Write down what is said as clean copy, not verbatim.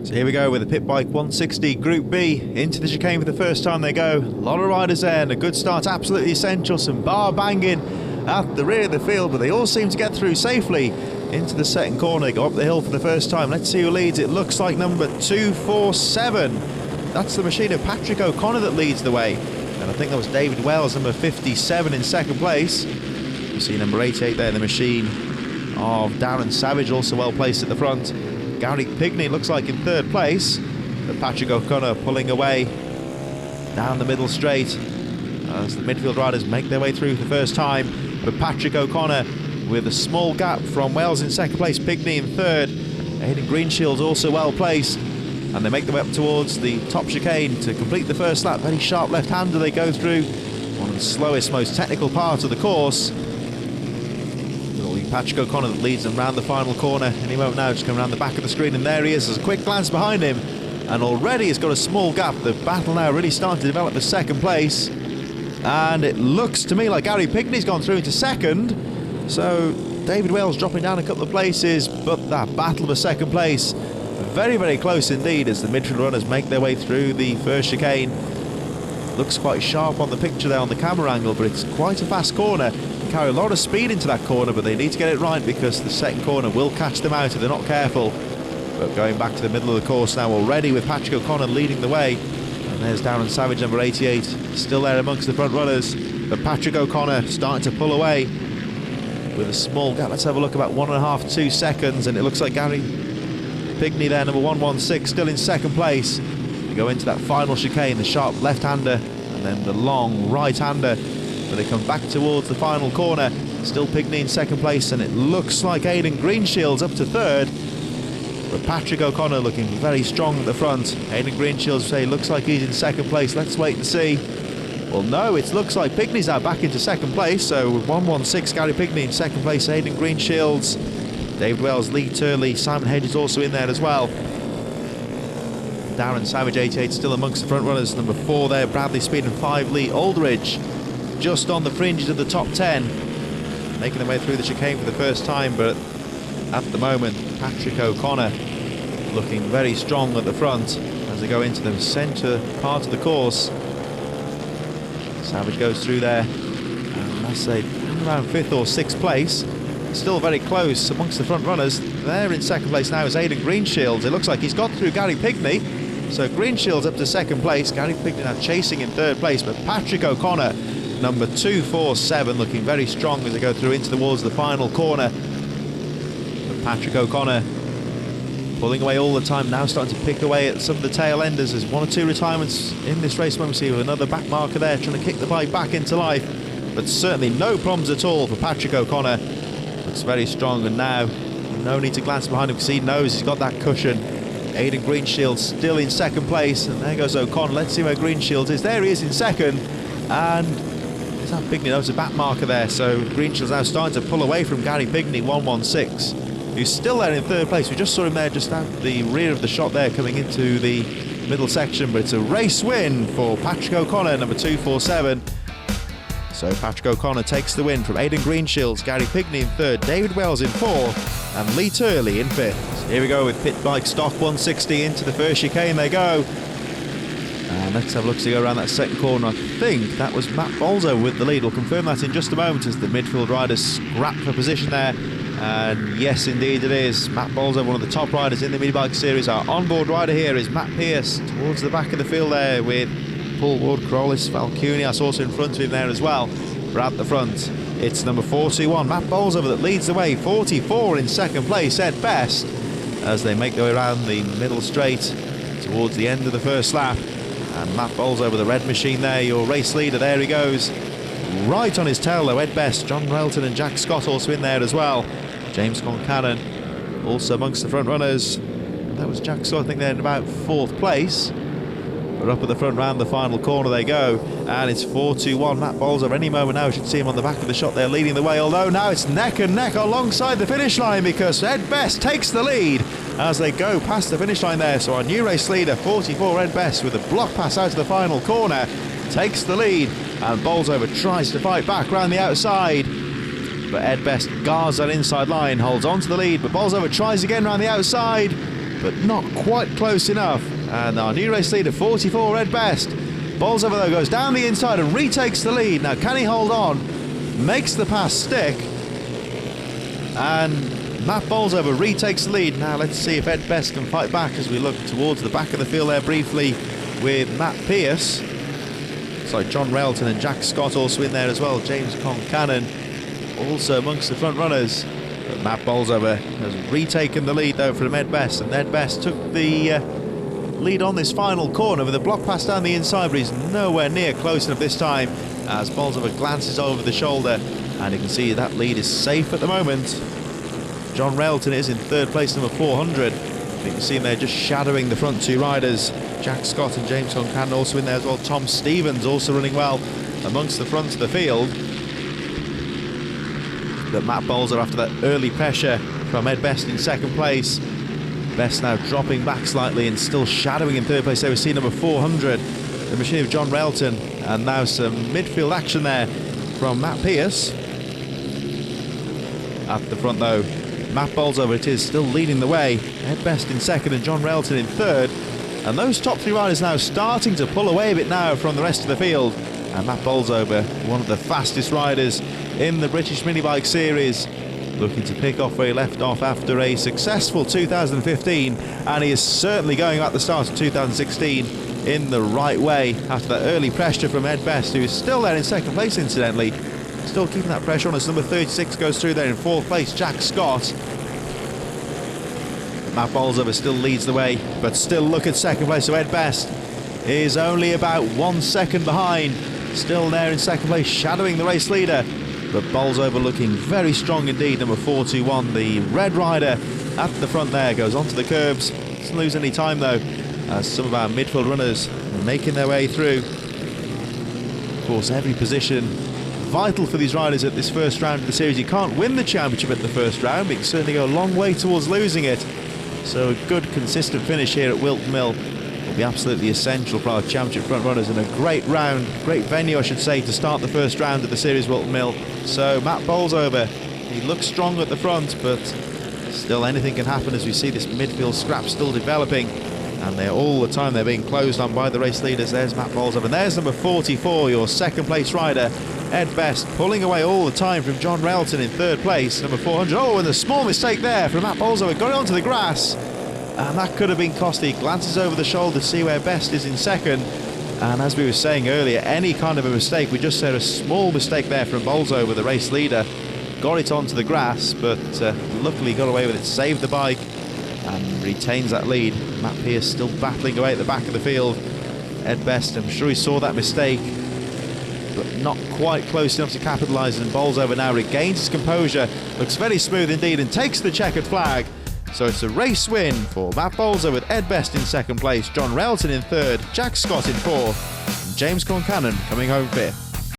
So here we go with the Pit Bike 160 Group B. Into the chicane for the first time they go. A lot of riders there and a good start, absolutely essential. Some bar banging at the rear of the field, but they all seem to get through safely into the second corner. They go up the hill for the first time. Let's see who leads. It looks like number 247. That's the machine of Patrick O'Connor that leads the way. And I think that was David Wells, number 57 in second place. You see number 88 there, the machine of Darren Savage, also well placed at the front. Gary Pigney looks like in third place, but Patrick O'Connor pulling away down the middle straight as the midfield riders make their way through for the first time. But Patrick O'Connor with a small gap from Wells in second place, Pigney in third. Aidan Greenshield's also well placed, and they make their way up towards the top chicane to complete the first lap. Very sharp left-hander they go through, one of the slowest, most technical parts of the course. Patrick O'Connor that leads them round the final corner any moment now, just coming around the back of the screen, and there he is. There's a quick glance behind him, and already he's got a small gap. The battle now really starting to develop for second place, and it looks to me like Gary Pigney's gone through into second, so David Wells dropping down a couple of places, but that battle for second place very, very close indeed as the midfield runners make their way through the first chicane. Looks quite sharp on the picture there on the camera angle, but it's quite a fast corner. Carry a lot of speed into that corner, but they need to get it right because the second corner will catch them out if they're not careful. But going back to the middle of the course now already with Patrick O'Connor leading the way, and there's Darren Savage, number 88, still there amongst the front runners. But Patrick O'Connor starting to pull away with a small gap. Let's have a look, about 1.5 to 2 seconds, and it looks like Gary Pigney there, number 116, still in second place. We go into that final chicane, the sharp left-hander and then the long right-hander. But they come back towards the final corner. Still Pigney in second place, and it looks like Aidan Greenshield's up to third. But Patrick O'Connor looking very strong at the front. Aidan Greenshield say looks like he's in second place. Let's wait and see. Well, no, it looks like Pigney's now back into second place. So 116 Gary Pigney in second place. Aidan Greenshield's, David Wells, Lee Turley, Simon Hedges also in there as well. Darren Savage 88 still amongst the front runners. Number 4 there, Bradley Speed, and 5 Lee Aldridge. Just on the fringes of the top 10, making their way through the chicane for the first time. But at the moment, Patrick O'Connor looking very strong at the front as they go into the centre part of the course. Savage goes through there, and let's say around 5th or 6th place. Still very close amongst the front runners. There in second place now is Aidan Greenshield. It looks like he's got through Gary Pigney, so Greenshield's up to second place. Gary Pigney now chasing in third place, but Patrick O'Connor, number 247, looking very strong as they go through into towards the final corner. But Patrick O'Connor pulling away all the time, now starting to pick away at some of the tail enders. There's 1 or 2 retirements in this race momentarily, with another back marker there trying to kick the bike back into life. But certainly no problems at all for Patrick O'Connor. Looks very strong, and now no need to glance behind him because he knows he's got that cushion. Aidan Greenshield still in second place, and there goes O'Connor. Let's see where Greenshield is. There he is in second, and there's that Pigney. That was a back marker there, so Greenshield's now starting to pull away from Gary Pigney, 116, who's still there in third place. We just saw him there just at the rear of the shot there coming into the middle section, but it's a race win for Patrick O'Connor, number 247. So Patrick O'Connor takes the win from Aidan Greenshields, Gary Pigney in third, David Wells in fourth, and Lee Turley in fifth. So here we go with Pit Bike Stock 160 into the first chicane they go. And let's have a look to go around that second corner. I think that was Matt Bolzo with the lead. We'll confirm that in just a moment as the midfield riders scrap for position there. And yes, indeed it is. Matt Bolzo, one of the top riders in the mini bike series. Our onboard rider here is Matt Pearce towards the back of the field there with Paul Wood, Corollis, Valcunias also in front of him there as well. But at the front, it's number 421, Matt Bolsover, that leads the way. 44 in second place, Ed Best, as they make their way around the middle straight towards the end of the first lap. And Matt Bolsover, the red machine there, your race leader, there he goes. Right on his tail though, Ed Best, John Relton and Jack Scott also in there as well. James Concannon also amongst the front runners. That was Jack Scott, I think they're in about 4th place. But up at the front round the final corner they go, and it's 4-2-1. Matt Bolsover, any moment now, we should see him on the back of the shot there leading the way, although now it's neck and neck alongside the finish line because Ed Best takes the lead as they go past the finish line there. So our new race leader, 44, Ed Best, with a block pass out to the final corner, takes the lead, and Bolsover tries to fight back round the outside. But Ed Best guards that inside line, holds on to the lead, but Bolsover tries again round the outside. but not quite close enough. And our new race leader, 44, Ed Best. Bolsover though goes down the inside and retakes the lead. Now can he hold on? Makes the pass stick. And Matt Bolsover retakes the lead. Now let's see if Ed Best can fight back as we look towards the back of the field there briefly with Matt Pearce. So John Railton and Jack Scott also in there as well. James Concannon also amongst the front runners. But Matt Bolsover has retaken the lead though from Ed Best, and Ed Best took the lead on this final corner with a block pass down the inside, but he's nowhere near close enough this time as Bolsover glances over the shoulder, and you can see that lead is safe at the moment. John Railton is in third place, number 400. You can see him there just shadowing the front two riders. Jack Scott and James Concannon also in there as well. Tom Stevens also running well amongst the front of the field. But Matt Bolsover, after that early pressure from Ed Best in second place, Best now dropping back slightly and still shadowing in third place. There we see number 400, the machine of John Railton, and now some midfield action there from Matt Pearce. At the front though, Matt Bolsover it is, still leading the way. Ed Best in second and John Railton in third. And those top three riders now starting to pull away a bit now from the rest of the field. And Matt Bolsover, one of the fastest riders in the British Minibike Series, looking to pick off where he left off after a successful 2015. And he is certainly going at the start of 2016 in the right way after that early pressure from Ed Best, who is still there in second place incidentally. Still keeping that pressure on as number 36 goes through there in fourth place, Jack Scott. Matt Bolsover still leads the way, but still look at second place. So Ed Best is only about 1 second behind. Still there in second place, shadowing the race leader. But Bolsover looking very strong indeed. Number 421, the red rider at the front there, goes onto the curbs. Doesn't lose any time though, as some of our midfield runners are making their way through. Of course, every position vital for these riders at this first round of the series. You can't win the championship at the first round, but you can certainly go a long way towards losing it. So a good consistent finish here at Whilton Mill will be absolutely essential for our championship front runners, and a great round, great venue I should say, to start the first round of the series, Whilton Mill. So Matt Bolsover, he looks strong at the front, but still anything can happen as we see this midfield scrap still developing, and they're all the time they're being closed on by the race leaders. There's Matt Bolsover, and there's number 44, your second place rider, Ed Best, pulling away all the time from John Railton in third place, number 400. Oh, and a small mistake there from Matt Bolsover, got it onto the grass, and that could have been costly. He glances over the shoulder to see where Best is in second, and as we were saying earlier, any kind of a mistake, we just said a small mistake there from Bolsover, the race leader, got it onto the grass, but luckily got away with it, saved the bike, and retains that lead. Matt Pearce still battling away at the back of the field. Ed Best, I'm sure he saw that mistake, but not quite close enough to capitalise, and Bolsover now regains his composure, looks very smooth indeed, and takes the checkered flag. So it's a race win for Matt Bolsover with Ed Best in second place, John Railton in third, Jack Scott in fourth, and James Concannon coming home fifth.